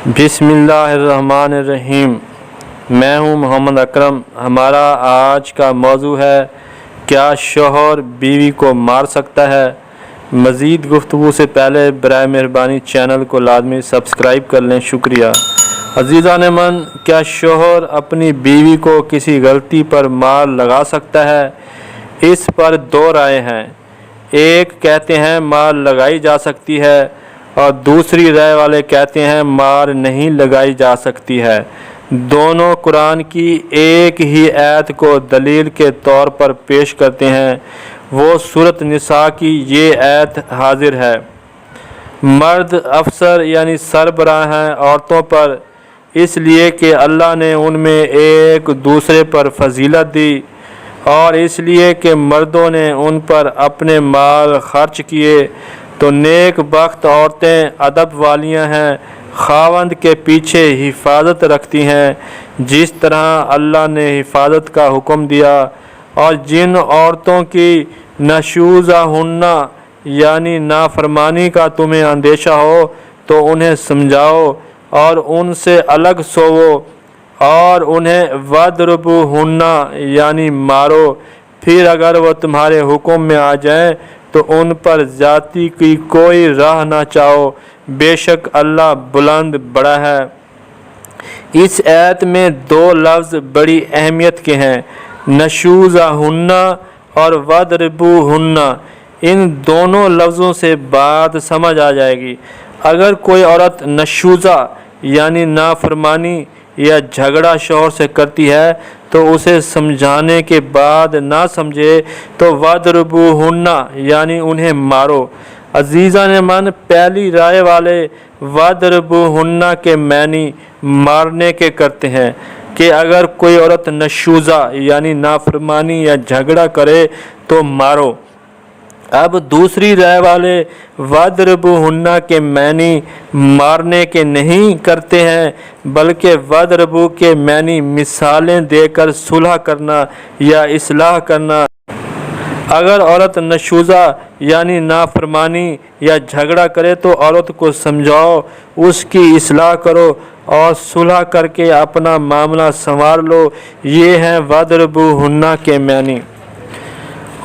बिस्मिल्लाहिर्रहमानिर्रहीम। मैं हूं मोहम्मद अकरम। हमारा आज का मौजू है, क्या शौहर बीवी को मार सकता है। मज़ीद गुफ्तगू से पहले बराए मेहरबानी चैनल को लाजमी सब्सक्राइब कर लें। शुक्रिया। अज़ीज़ान मन, क्या शौहर अपनी बीवी को किसी गलती पर मार लगा सकता है? इस पर दो राय हैं। एक कहते हैं मार लगाई जा सकती है और दूसरी राय वाले कहते हैं मार नहीं लगाई जा सकती है। दोनों कुरान की एक ही आयत को दलील के तौर पर पेश करते हैं। वो सूरत निसा की ये आयत हाजिर है। मर्द अफसर यानी सरबराह हैं औरतों पर, इसलिए कि अल्लाह ने उनमें एक दूसरे पर फजीलत दी और इसलिए कि मर्दों ने उन पर अपने माल खर्च किए। तो नेक बख्त औरतें अदब वालियाँ हैं, खावंद के पीछे हिफाजत रखती हैं जिस तरह अल्लाह ने हिफाजत का हुक्म दिया। और जिन औरतों की नशूज़ा हुन्ना यानी नाफरमानी का तुम्हें अंदेशा हो तो उन्हें समझाओ और उनसे अलग सोवो और उन्हें वदरबू हुन्ना यानी मारो। फिर अगर वह तुम्हारे हुक्म में आ जाएं तो उन पर ज़्यादती की कोई राह ना चाहो, बेशक अल्लाह बुलंद बड़ा है। इस आयत में दो लफ्ज़ बड़ी अहमियत के हैं, नशूज़ा हुन्ना और वदरबू हुन्ना। इन दोनों लफ्ज़ों से बात समझ आ जाएगी। अगर कोई औरत नशूज़ा यानी नाफरमानी या झगड़ा शौहर से करती है तो उसे समझाने के बाद ना समझे तो वदरबू हुन्ना यानी उन्हें मारो। अजीज़ा ने मन, पहली राय वाले वदरबू हुन्ना के मैनी मारने के करते हैं कि अगर कोई औरत नशूज़ा यानी नाफरमानी या झगड़ा करे तो मारो। अब दूसरी राय वाले वदरबू हुन्ना के मैनी मारने के नहीं करते हैं बल्कि वदरबू के मैनी मिसालें देकर सुलह करना या इस्लाह करना। अगर औरत नशूज़ा यानी नाफरमानी या झगड़ा करे तो औरत को समझाओ, उसकी इस्लाह करो और सुलह करके अपना मामला संवार लो। ये हैं वदरबू हुन्ना के मैनी।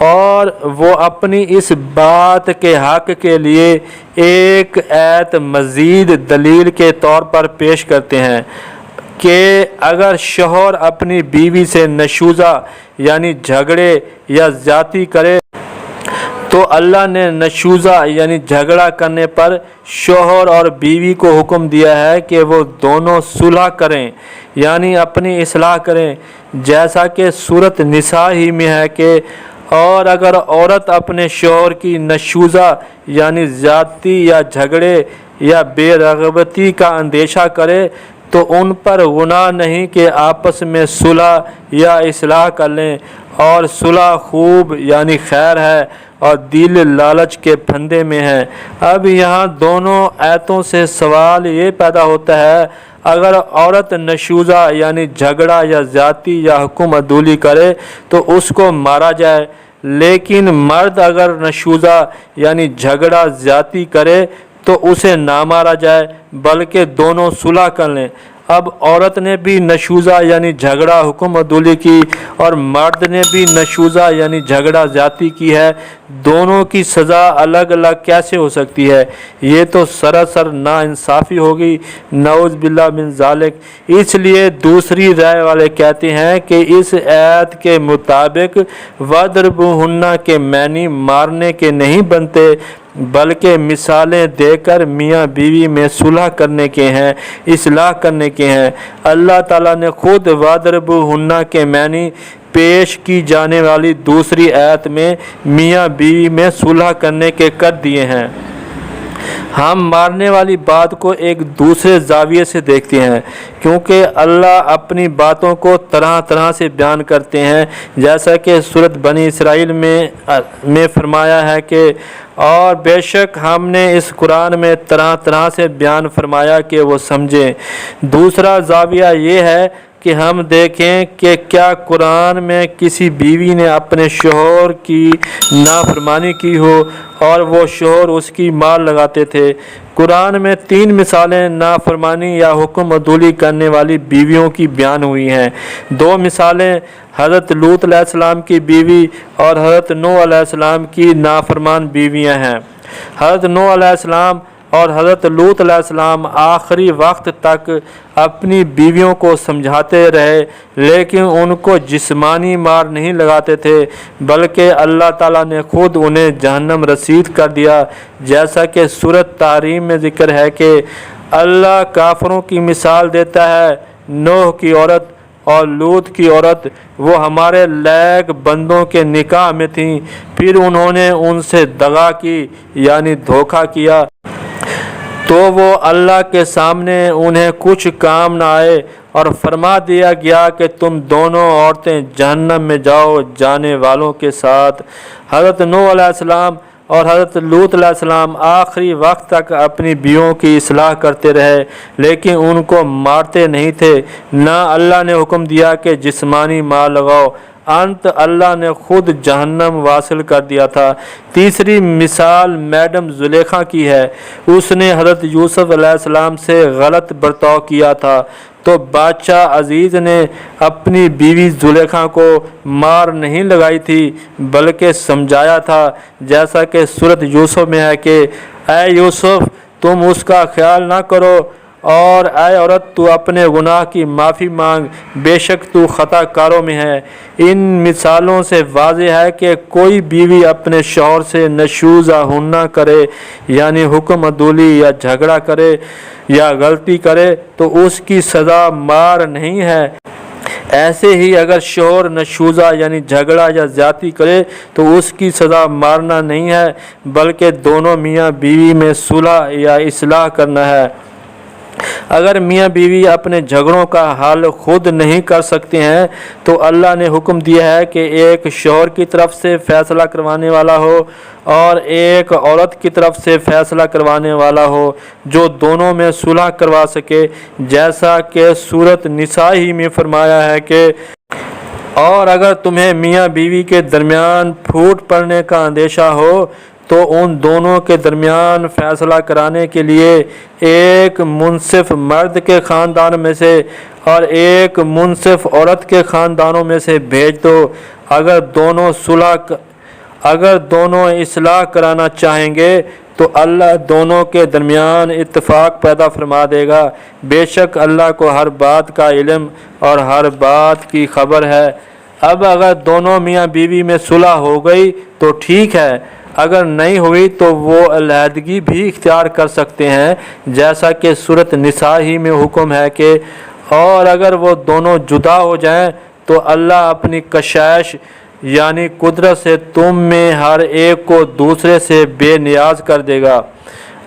और वो अपनी इस बात के हक़ के लिए एक आयत मज़ीद दलील के तौर पर पेश करते हैं कि अगर शौहर अपनी बीवी से नशूज़ा यानी झगड़े या ज़्यादती करे तो अल्लाह ने नशूज़ा यानी झगड़ा करने पर शौहर और बीवी को हुक्म दिया है कि वो दोनों सुलह करें यानी अपनी इस्लाह करें, जैसा कि सूरत निसा ही में है कि और अगर औरत अपने शौहर की नशूज़ा यानी ज़्यादती या झगड़े या बेरग़बती का अंदेशा करे तो उन पर गुनाह नहीं कि आपस में सुलह या इस्लाह कर लें। और सुलह खूब यानी खैर है और दिल लालच के फंदे में है। अब यहाँ दोनों आयतों से सवाल ये पैदा होता है, अगर औरत नशूज़ा यानी झगड़ा या ज़्यादती या हुक्म अदूली करे तो उसको मारा जाए, लेकिन मर्द अगर नशूज़ा यानी झगड़ा ज़्यादती करे तो उसे ना मारा जाए बल्कि दोनों सुलह कर लें। अब औरत ने भी नशूज़ा यानी झगड़ा हुक्म अदूली की और मर्द ने भी नशूज़ा यानी झगड़ा ज़्यादती की है। दोनों की सज़ा अलग अलग कैसे हो सकती है? ये तो सरासर नाइंसाफ़ी होगी, नऊज़ बिल्लाह मिन ज़ालिक। इसलिए दूसरी राय वाले कहते हैं कि इस आयत के मुताबिक वदरबू हुन्ना के मैनी मारने के नहीं बनते बल्कि मिसालें देकर मियाँ बीवी में सुलह करने के हैं, इस्लाह करने के हैं। अल्लाह ताला ने खुद वदरबू हुन्ना के मैनी पेश की जाने वाली दूसरी आयत में मियाँ बीवी में सुलह करने के कर दिए हैं। हम मारने वाली बात को एक दूसरे ज़ाविये से देखते हैं क्योंकि अल्लाह अपनी बातों को तरह तरह से बयान करते हैं, जैसा कि सूरत बनी इसराइल में फरमाया है कि और बेशक हमने इस कुरान में तरह तरह से बयान फरमाया कि वो समझें। दूसरा ज़ाविया ये है, کہ ہم دیکھیں کہ کیا قرآن میں کسی بیوی نے اپنے شوہر کی نافرمانی کی ہو اور وہ شوہر اس کی مار لگاتے تھے۔ قرآن میں 3 مثالیں نافرمانی یا حکم عدولی کرنے والی بیویوں کی بیان ہوئی ہیں۔ 2 مثالیں حضرت لوط علیہ السلام کی بیوی اور حضرت نوح علیہ السلام کی نافرمان بیویاں ہیں۔ حضرت نوح علیہ السلام اور حضرت لوط علیہ السلام آخری وقت تک اپنی بیویوں کو سمجھاتے رہے، لیکن ان کو جسمانی مار نہیں لگاتے تھے، بلکہ اللہ تعالیٰ نے خود انہیں جہنم رسید کر دیا، جیسا کہ سورۃ تحریم میں ذکر ہے کہ اللہ کافروں کی مثال دیتا ہے۔ نوح کی عورت اور لوط کی عورت وہ ہمارے لیک بندوں کے نکاح میں تھیں، پھر انہوں نے ان سے دغا کی یعنی دھوکہ کیا تو وہ اللہ کے سامنے انہیں کچھ کام نہ آئے اور فرما دیا گیا کہ تم دونوں عورتیں جہنم میں جاؤ جانے والوں کے ساتھ۔ حضرت نوح علیہ السلام اور حضرت لوط علیہ السلام آخری وقت تک اپنی بیویوں کی اصلاح کرتے رہے، لیکن ان کو مارتے نہیں تھے، نہ اللہ نے حکم دیا کہ جسمانی مار لگاؤ۔ انت اللہ نے خود جہنم واصل کر دیا تھا۔ تیسری مثال میڈم زلیخا کی ہے۔ اس نے حضرت یوسف علیہ السلام سے غلط برتاؤ کیا تھا، تو بادشاہ عزیز نے اپنی بیوی زلیخا کو مار نہیں لگائی تھی بلکہ سمجھایا تھا، جیسا کہ سورۃ یوسف میں ہے کہ اے یوسف تم اس کا خیال نہ کرو، اور اے عورت تو اپنے گناہ کی معافی مانگ، بے شک تو خطا کاروں میں ہے۔ ان مثالوں سے واضح ہے کہ کوئی بیوی اپنے شوہر سے نشوزہ ہننا کرے یعنی حکم عدولی یا جھگڑا کرے یا غلطی کرے تو اس کی سزا مار نہیں ہے۔ ایسے ہی اگر شوہر نشوزہ یعنی جھگڑا یا زیادتی کرے تو اس کی سزا مارنا نہیں ہے، بلکہ دونوں میاں بیوی میں صلح یا اصلاح کرنا ہے۔ اگر میاں بیوی اپنے جھگڑوں کا حل خود نہیں کر سکتے ہیں تو اللہ نے حکم دیا ہے کہ ایک شوہر کی طرف سے فیصلہ کروانے والا ہو اور ایک عورت کی طرف سے فیصلہ کروانے والا ہو جو دونوں میں صلح کروا سکے، جیسا کہ سورۃ نساء ہی میں فرمایا ہے کہ اور اگر تمہیں میاں بیوی کے درمیان پھوٹ پڑنے کا اندیشہ ہو تو ان دونوں کے درمیان فیصلہ کرانے کے لیے ایک منصف مرد کے خاندان میں سے اور ایک منصف عورت کے خاندانوں میں سے بھیج دو۔ اگر دونوں اصلاح کرانا چاہیں گے تو اللہ دونوں کے درمیان اتفاق پیدا فرما دے گا، بے شک اللہ کو ہر بات کا علم اور ہر بات کی خبر ہے۔ اب اگر دونوں میاں بیوی میں صلح ہو گئی تو ٹھیک ہے، اگر نہیں ہوئی تو وہ علیحدگی بھی اختیار کر سکتے ہیں، جیسا کہ سورۃ نساء ہی میں حکم ہے کہ اور اگر وہ دونوں جدا ہو جائیں تو اللہ اپنی کشائش یعنی قدرت سے تم میں ہر ایک کو دوسرے سے بے نیاز کر دے گا۔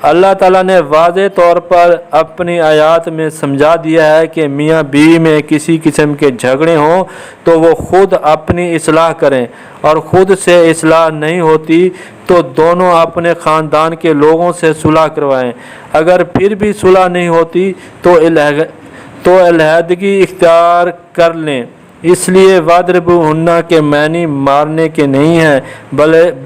اللہ تعالیٰ نے واضح طور پر اپنی آیات میں سمجھا دیا ہے کہ میاں بیوی میں کسی قسم کے جھگڑے ہوں تو وہ خود اپنی اصلاح کریں، اور خود سے اصلاح نہیں ہوتی تو دونوں اپنے خاندان کے لوگوں سے صلح کروائیں۔ اگر پھر بھی صلح نہیں ہوتی تو علیحدگی اختیار کر لیں۔ اس لیے وَاضْرِبُوهُنَّ کے معنی مارنے کے نہیں ہیں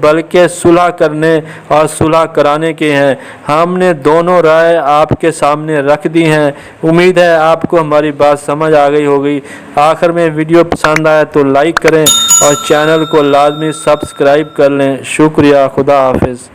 بلکہ صلح کرنے اور صلح کرانے کے ہیں۔ ہم نے دونوں رائے آپ کے سامنے رکھ دی ہیں، امید ہے آپ کو ہماری بات سمجھ آ گئی ہوگی۔ آخر میں ویڈیو پسند آئے تو لائک کریں اور چینل کو لازمی سبسکرائب کر لیں۔ شکریہ، خدا حافظ۔